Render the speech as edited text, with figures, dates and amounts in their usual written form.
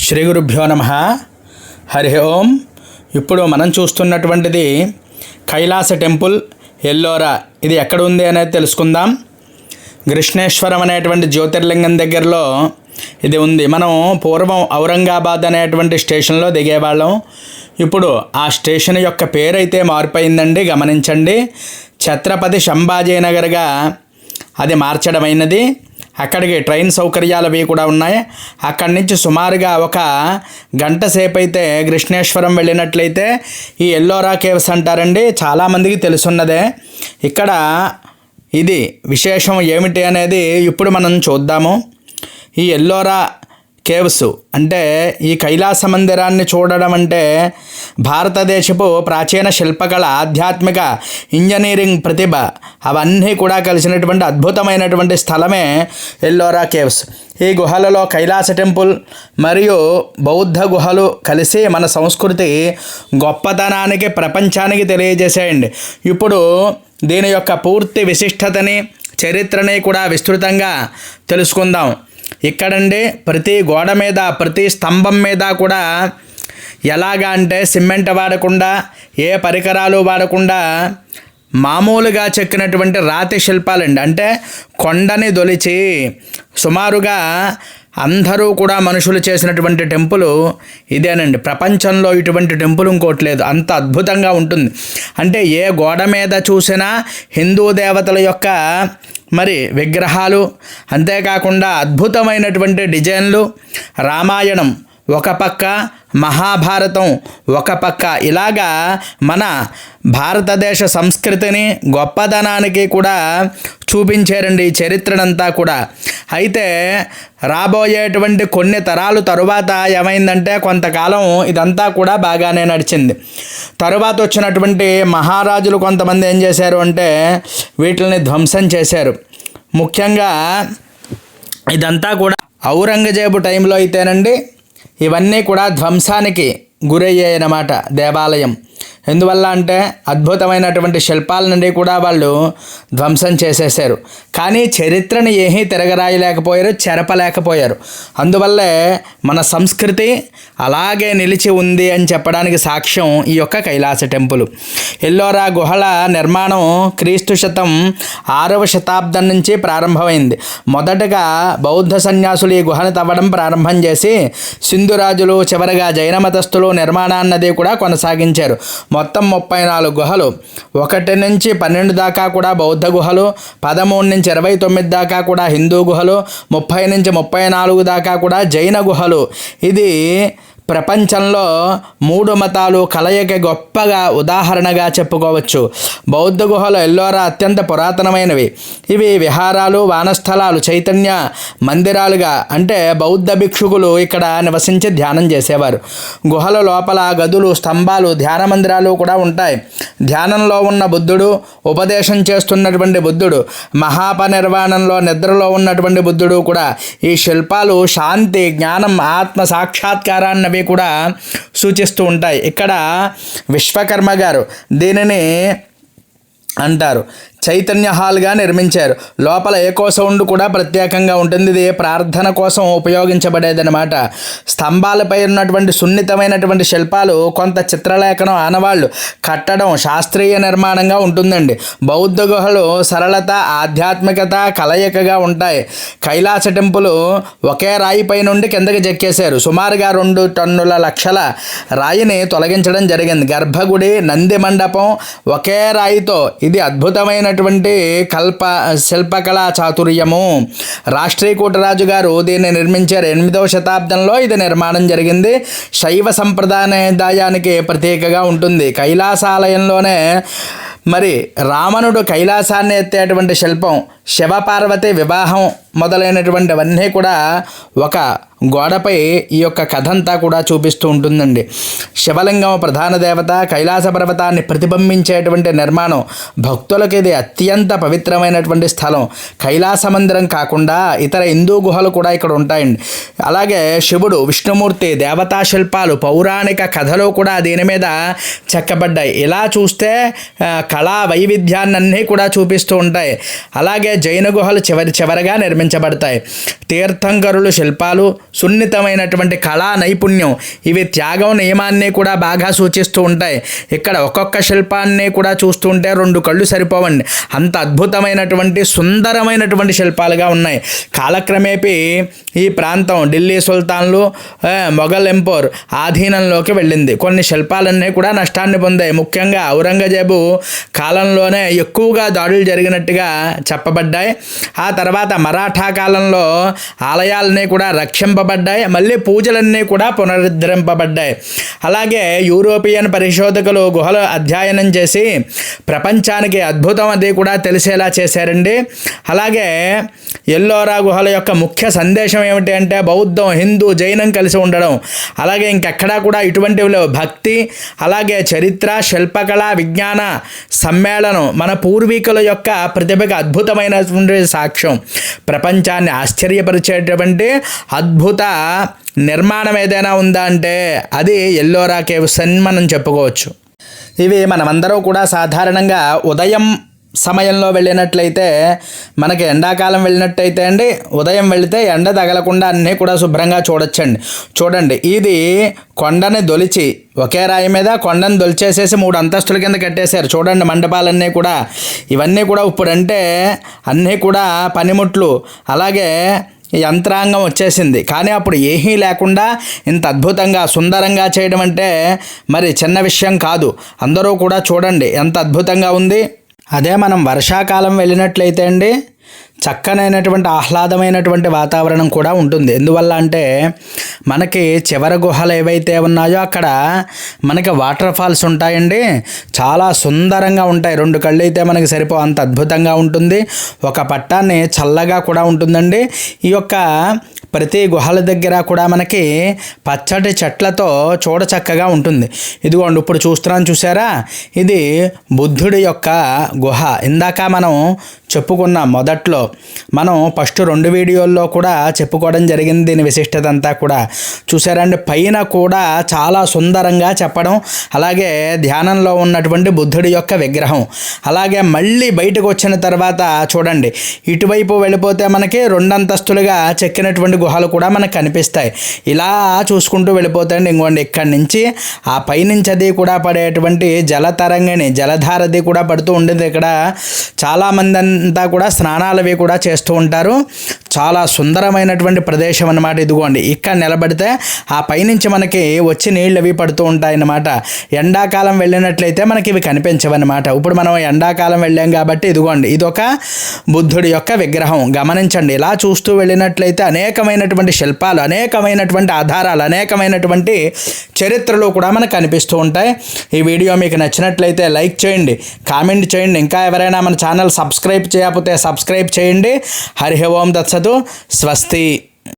శ్రీ గురుభ్యో నమః. హరి ఓం. ఇప్పుడు మనం చూస్తున్నటువంటిది కైలాస టెంపుల్ ఎల్లోరా. ఇది ఎక్కడ ఉంది అనేది తెలుసుకుందాం. కృష్ణేశ్వరం అనేటువంటి జ్యోతిర్లింగం దగ్గరలో ఇది ఉంది. మనం పూర్వం ఔరంగాబాద్ అనేటువంటి స్టేషన్లో దిగేవాళ్ళం. ఇప్పుడు ఆ స్టేషన్ యొక్క పేరైతే మారిపోయిందండి, గమనించండి. ఛత్రపతి సంభాజీనగర్గా అది మార్చడమైనది. అక్కడికి ట్రైన్ సౌకర్యాలు అవి కూడా ఉన్నాయి. అక్కడి నుంచి సుమారుగా ఒక గంట సేపు అయితే కృష్ణేశ్వరం వెళ్ళినట్లయితే ఈ ఎల్లోరా కేవ్స్ అంటారండి. చాలామందికి తెలుసున్నదే. ఇక్కడ ఇది విశేషం ఏమిటి అనేది ఇప్పుడు మనం చూద్దాము. ఈ ఎల్లోరా కేవ్స్ అంటే ఈ కైలాస మందిరాన్ని చూడడం అంటే భారతదేశపు ప్రాచీన శిల్పకళ, ఆధ్యాత్మిక, ఇంజనీరింగ్ ప్రతిభ అవన్నీ కూడా కలిసినటువంటి అద్భుతమైనటువంటి స్థలమే ఎల్లోరా కేవ్స్. ఈ గుహలలో కైలాస టెంపుల్ మరియు బౌద్ధ గుహలు కలిసి మన సంస్కృతి గొప్పతనానికి ప్రపంచానికి తెలియజేసేయండి. ఇప్పుడు దీని యొక్క పూర్తి విశిష్టతని, చరిత్రని కూడా విస్తృతంగా తెలుసుకుందాం. ఇక్కడండి ప్రతి గోడ మీద, ప్రతి స్తంభం మీద కూడా ఎలాగా అంటే సిమెంట్ వాడకుండా, ఏ పరికరాలు వాడకుండా మామూలుగా చెక్కినటువంటి రాతి శిల్పాలండి. అంటే కొండని దొలిచి సుమారుగా అందరూ కూడా మనుషులు చేసినటువంటి టెంపుల్ ఇదేనండి. ప్రపంచంలో ఇటువంటి టెంపుల్ ఇంకోటి లేదు. అంత అద్భుతంగా ఉంటుంది. అంటే ఏ గోడ మీద చూసినా హిందూ దేవతల యొక్క విగ్రహాలు, అంతేకాకుండా అద్భుతమైనటువంటి డిజైన్లు, రామాయణం ఒక పక్క, మహాభారతం ఒక పక్క, ఇలాగా మన భారతదేశ సంస్కృతిని, గొప్పదనానికి కూడా చూపించారండి ఈ చరిత్రనంతా కూడా. అయితే రాబోయేటువంటి కొన్ని తరాలు తరువాత ఏమైందంటే కొంతకాలం ఇదంతా కూడా బాగానే నడిచింది. తరువాత వచ్చినటువంటి మహారాజులు కొంతమంది ఏం చేశారు అంటే వీటిని ధ్వంసం చేశారు. ముఖ్యంగా ఇదంతా కూడా ఔరంగజేబు టైంలో అయితేనండి ఇవన్నీ కూడా ధ్వంసానికి గురయ్యాయన్నమాట దేవాలయం. ఎందువల్ల అంటే అద్భుతమైనటువంటి శిల్పాల నుండి కూడా వాళ్ళు ధ్వంసం చేసేసారు. కానీ చరిత్రను ఏమీ తిరగరాయలేకపోయారు, చెరపలేకపోయారు. అందువల్లే మన సంస్కృతి అలాగే నిలిచి ఉంది అని చెప్పడానికి సాక్ష్యం ఈ యొక్క కైలాస టెంపుల్. ఎల్లోరా గుహల నిర్మాణం క్రీస్తు శకం 6వ శతాబ్దం నుంచి ప్రారంభమైంది. మొదటగా బౌద్ధ సన్యాసులు ఈ గుహను తవ్వడం ప్రారంభం చేసి సింధు రాజులు, చివరగా జైన మతస్థులు నిర్మాణాన్నది కూడా కొనసాగించారు. మొత్తం 34 గుహలు, 1 నుంచి 12 దాకా కూడా బౌద్ధ గుహలు, 13 నుంచి 29 దాకా కూడా హిందూ గుహలు, 30 నుంచి 34 దాకా కూడా జైన గుహలు. ఇది ప్రపంచంలో 3 మతాలు కలయిక గొప్పగా ఉదాహరణగా చెప్పుకోవచ్చు. బౌద్ధ గుహలు ఎల్లోరా అత్యంత పురాతనమైనవి. ఇవి విహారాలు, వానస్థలాలు, చైతన్య మందిరాలుగా, అంటే బౌద్ధ భిక్షుకులు ఇక్కడ నివసించి ధ్యానం చేసేవారు. గుహల లోపల గదులు, స్తంభాలు, ధ్యాన మందిరాలు కూడా ఉంటాయి. ధ్యానంలో ఉన్న బుద్ధుడు, ఉపదేశం చేస్తున్నటువంటి బుద్ధుడు, మహాపనిర్వాణంలో నిద్రలో ఉన్నటువంటి బుద్ధుడు కూడా. ఈ శిల్పాలు శాంతి, జ్ఞానం, ఆత్మ సాక్షాత్కారాన్ని కూడా సూచిస్తూ ఉంటాయి. ఇక్కడ విశ్వకర్మ గారు దీనిని అంటారు చైతన్య హాల్గా నిర్మించారు. లోపల ఏకో సౌండ్ కూడా ప్రత్యేకంగా ఉంటుంది. ఇది ప్రార్థన కోసం ఉపయోగించబడేదన్నమాట. స్తంభాలపై ఉన్నటువంటి సున్నితమైనటువంటి శిల్పాలు కొంత చిత్రలేఖనం, ఆనవాళ్ళు, కట్టడం శాస్త్రీయ నిర్మాణంగా ఉంటుందండి. బౌద్ధ గుహలు సరళత, ఆధ్యాత్మికత కలయికగా ఉంటాయి. కైలాస టెంపుల్ ఒకే రాయిపై నుండి కిందకి చెక్కేశారు. సుమారుగా 2 టన్నుల లక్షల రాయిని తొలగించడం జరిగింది. గర్భగుడి, నంది మండపం ఒకే రాయితో. ఇది అద్భుతమైన శిల్పకళా చాతుర్యము. రాష్ట్రీకూటరాజు గారు దీన్ని నిర్మించారు. 8వ శతాబ్దంలో ఇది నిర్మాణం జరిగింది. శైవ సంప్రదాయానికి ప్రతీకగా ఉంటుంది. కైలాసాలయంలోనే రావణుడు కైలాసాన్ని ఎత్తేటువంటి శిల్పం, శివపార్వతి వివాహం మొదలైనటువంటివన్నీ కూడా ఒక గోడపై ఈ యొక్క కథ అంతా కూడా చూపిస్తూ ఉంటుందండి. శివలింగం ప్రధాన దేవత, కైలాస పర్వతాన్ని ప్రతిబింబించేటువంటి నిర్మాణం. భక్తులకు ఇది అత్యంత పవిత్రమైనటువంటి స్థలం. కైలాస మందిరం కాకుండా ఇతర హిందూ గుహలు కూడా ఇక్కడ ఉంటాయండి. అలాగే శివుడు, విష్ణుమూర్తి, దేవతా శిల్పాలు, పౌరాణిక కథలు కూడా దీని మీద చెక్కబడ్డాయి. ఇలా చూస్తే కళా వైవిధ్యాన్ని కూడా చూపిస్తూ ఉంటాయి. అలాగే జైన గుహలు చివరగా నిర్మించబడతాయి. తీర్థంకరులు శిల్పాలు, సున్నితమైనటువంటి కళా నైపుణ్యం, ఇవి త్యాగం నియమాన్ని కూడా బాగా సూచిస్తూ ఉంటాయి. ఇక్కడ ఒక్కొక్క శిల్పాన్ని కూడా చూస్తుంటే 2 కళ్ళు సరిపోవండి, అంత అద్భుతమైనటువంటి సుందరమైనటువంటి శిల్పాలుగా ఉన్నాయి. కాలక్రమేపీ ఈ ప్రాంతం ఢిల్లీ సుల్తాన్లు, మొఘల్ ఎంపైర్ ఆధీనంలోకి వెళ్ళింది. కొన్ని శిల్పాలన్నీ కూడా నష్టాన్ని పొందాయి. ముఖ్యంగా ఔరంగజేబు కాలంలోనే ఎక్కువగా దాడులు జరిగినట్టుగా చెప్పబడ్డాయి. ఆ తర్వాత మరాఠా కాలంలో ఆలయాలన్నీ కూడా రక్షింపబడ్డాయి, మళ్ళీ పూజలన్నీ కూడా పునరుద్ధరింపబడ్డాయి. అలాగే యూరోపియన్ పరిశోధకులు గుహలు అధ్యయనం చేసి ప్రపంచానికి అద్భుతం అది కూడా తెలిసేలా చేశారండి. అలాగే ఎల్లోరా గుహల యొక్క ముఖ్య సందేశం ఏమిటి అంటే బౌద్ధం, హిందూ, జైనం కలిసి ఉండడం. అలాగే ఇంకెక్కడా కూడా ఇటువంటివి లేవు. భక్తి, అలాగే చరిత్ర, శిల్పకళ, విజ్ఞాన సమ్మేళనం మన పూర్వీకుల యొక్క ప్రతిభకు అద్భుతమైనటువంటి సాక్ష్యం. ప్రపంచాన్ని ఆశ్చర్యపరిచేటువంటి అద్భుత నిర్మాణం ఏదైనా ఉందా అంటే అది ఎల్లోరా కేవ్స్ అని మనం చెప్పుకోవచ్చు. ఇవి మనమందరం కూడా సాధారణంగా ఉదయం సమయంలో వెళ్ళినట్లయితే, మనకి ఎండాకాలం వెళ్ళినట్టయితే అండి, ఉదయం వెళితే ఎండ తగలకుండా అన్నీ కూడా శుభ్రంగా చూడొచ్చండి. చూడండి, ఇది కొండని దొలిచి ఒకే రాయి మీద కొండను దొలిచేసేసి 3 అంతస్తుల కింద కట్టేశారు. చూడండి మండపాలన్నీ కూడా. ఇవన్నీ కూడా ఇప్పుడంటే అన్నీ కూడా పనిముట్లు, అలాగే యంత్రాంగం వచ్చేసింది. కానీ అప్పుడు ఏమీ లేకుండా ఇంత అద్భుతంగా సుందరంగా చేయడం అంటే మరి చిన్న విషయం కాదు. అందరూ కూడా చూడండి ఎంత అద్భుతంగా ఉంది. అదే మనం వర్షాకాలం వెళ్ళినట్లయితే అండి, చక్కనైనటువంటి ఆహ్లాదమైనటువంటి వాతావరణం కూడా ఉంటుంది. ఎందువల్ల అంటే మనకి చివరి గుహలు ఏవైతే ఉన్నాయో అక్కడ మనకి వాటర్ ఫాల్స్ ఉంటాయండి. చాలా సుందరంగా ఉంటాయి. 2 కళ్ళు అయితే మనకి సరిపో అంత అద్భుతంగా ఉంటుంది. ఒక పట్టాన్ని చల్లగా కూడా ఉంటుందండి. ఈ యొక్క ప్రతి గుహల దగ్గర కూడా మనకి పచ్చటి చెట్లతో చూడచక్కగా ఉంటుంది. ఇదిగోండి ఇప్పుడు చూసారా, ఇది బుద్ధుడి యొక్క గుహ. ఇందాక మనం చెప్పుకున్నాం మొదట్లో, మనం ఫస్ట్ 2 వీడియోల్లో కూడా చెప్పుకోవడం జరిగింది దీని విశిష్టత అంతా కూడా. చూసారండి, పైన కూడా చాలా సుందరంగా చెప్పడం, అలాగే ధ్యానంలో ఉన్నటువంటి బుద్ధుడి యొక్క విగ్రహం. అలాగే మళ్ళీ బయటకు వచ్చిన తర్వాత చూడండి, ఇటువైపు వెళ్ళిపోతే మనకి 2 అంతస్తులుగా చెక్కినటువంటి గుహలు కూడా మనకు కనిపిస్తాయి. ఇలా చూసుకుంటూ వెళ్ళిపోతాయండి. ఇంకోండి ఇక్కడి నుంచి ఆ పైనుంచి అది కూడా పడేటువంటి జలతరంగిణి, జలధారది కూడా పడుతూ ఉండేది. ఇక్కడ చాలామంది అంతా కూడా స్నానాలవి కూడా చేస్తూ ఉంటారు. చాలా సుందరమైనటువంటి ప్రదేశం అన్నమాట. ఇదిగోండి ఇక్కడ నిలబడితే ఆ పైనుంచి మనకి వచ్చి నీళ్ళు అవి పడుతూ ఉంటాయన్నమాట. ఎండాకాలం వెళ్ళినట్లయితే మనకి ఇవి కనిపించవన్నమాట. ఇప్పుడు మనం ఎండాకాలం వెళ్ళాం కాబట్టి ఇదిగోండి ఇదొక బుద్ధుడి యొక్క విగ్రహం. గమనించండి, ఇలా చూస్తూ వెళ్ళినట్లయితే అనేకమైనటువంటి శిల్పాలు, అనేకమైనటువంటి ఆధారాలు, అనేకమైనటువంటి చరిత్రలు కూడా మనకు కనిపిస్తూ ఉంటాయి. ఈ వీడియో మీకు నచ్చినట్లయితే లైక్ చేయండి, కామెంట్ చేయండి. ఇంకా ఎవరైనా మన ఛానల్ సబ్స్క్రైబ్ చేయకపోతే సబ్స్క్రైబ్ చేయండి. హరి ఓం తత్సతు. స్వస్తి.